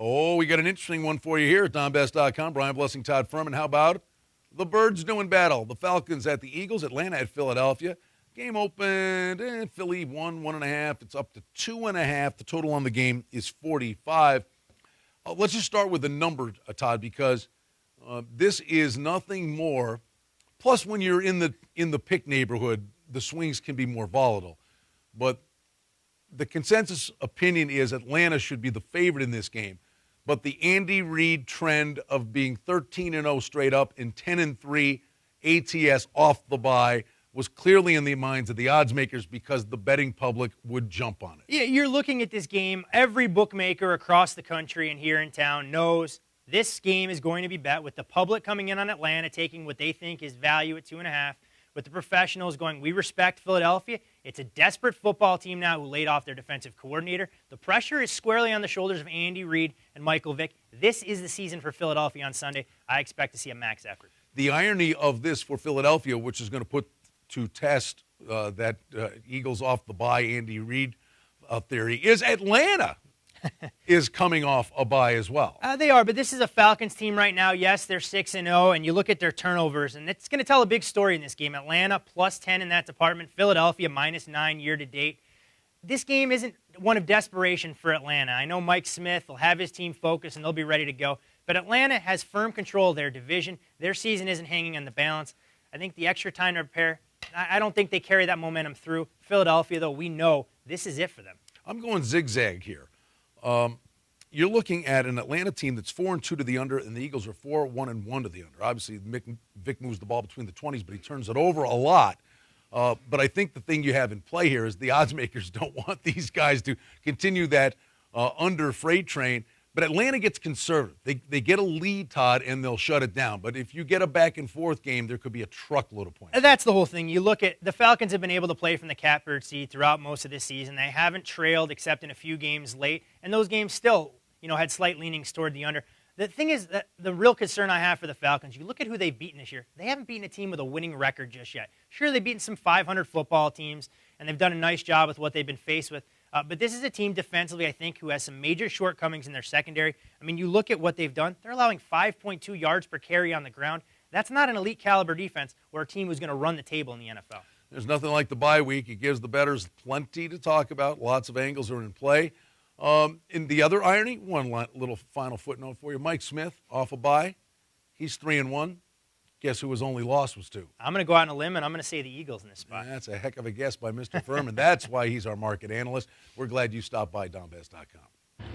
Oh, we got an interesting one for you here at DonBest.com. Brian Blessing, Todd Furman. How about the Birds doing battle? The Falcons at the Eagles, Atlanta at Philadelphia. Game opened, Philly won 1.5. It's up to 2.5. The total on the game is 45. Let's just start with the number, Todd, because this is nothing more. Plus, when you're in the pick neighborhood, the swings can be more volatile. But the consensus opinion is Atlanta should be the favorite in this game. But the Andy Reid trend of being 13-0 straight up and 10-3 ATS off the bye was clearly in the minds of the odds makers because the betting public would jump on it. Yeah, you're looking at this game. Every bookmaker across the country and here in town knows this game is going to be bet with the public coming in on Atlanta, taking what they think is value at 2.5, with the professionals going, we respect Philadelphia. It's a desperate football team now who laid off their defensive coordinator. The pressure is squarely on the shoulders of Andy Reid and Michael Vick. This is the season for Philadelphia on Sunday. I expect to see a max effort. The irony of this for Philadelphia, which is going to put to test that Eagles off the bye Andy Reid theory, is Atlanta is coming off a bye as well. They are, but this is a Falcons team right now. Yes, they're 6-0, and you look at their turnovers, and it's going to tell a big story in this game. Atlanta plus 10 in that department. Philadelphia minus 9 year to date. This game isn't one of desperation for Atlanta. I know Mike Smith will have his team focused, and they'll be ready to go. But Atlanta has firm control of their division. Their season isn't hanging on the balance. I think the extra time to prepare, I don't think they carry that momentum through. Philadelphia, though, we know this is it for them. I'm going zigzag here. You're looking at an Atlanta team that's 4-2 to the under, and the Eagles are 4-1-1 to the under. Obviously, Vic moves the ball between the 20s, but he turns it over a lot. But I think the thing you have in play here is the odds makers don't want these guys to continue that under freight train. But Atlanta gets conservative. They get a lead, Todd, and they'll shut it down. But if you get a back-and-forth game, there could be a truckload of points. That's the whole thing. You look at the Falcons have been able to play from the catbird seat throughout most of this season. They haven't trailed except in a few games late, and those games still, had slight leanings toward the under. The thing is that the real concern I have for the Falcons, you look at who they've beaten this year. They haven't beaten a team with a winning record just yet. Sure, they've beaten some 500 football teams, and they've done a nice job with what they've been faced with. But this is a team defensively, I think, who has some major shortcomings in their secondary. I mean, you look at what they've done. They're allowing 5.2 yards per carry on the ground. That's not an elite caliber defense or a team who's going to run the table in the NFL. There's nothing like the bye week. It gives the bettors plenty to talk about. Lots of angles are in play. In the other irony, one little final footnote for you. Mike Smith off a bye. He's 3-1. Guess who his only loss was to? I'm going to go out on a limb, and I'm going to say the Eagles in this spot. That's a heck of a guess by Mr. Furman. That's why he's our market analyst. We're glad you stopped by DonBest.com.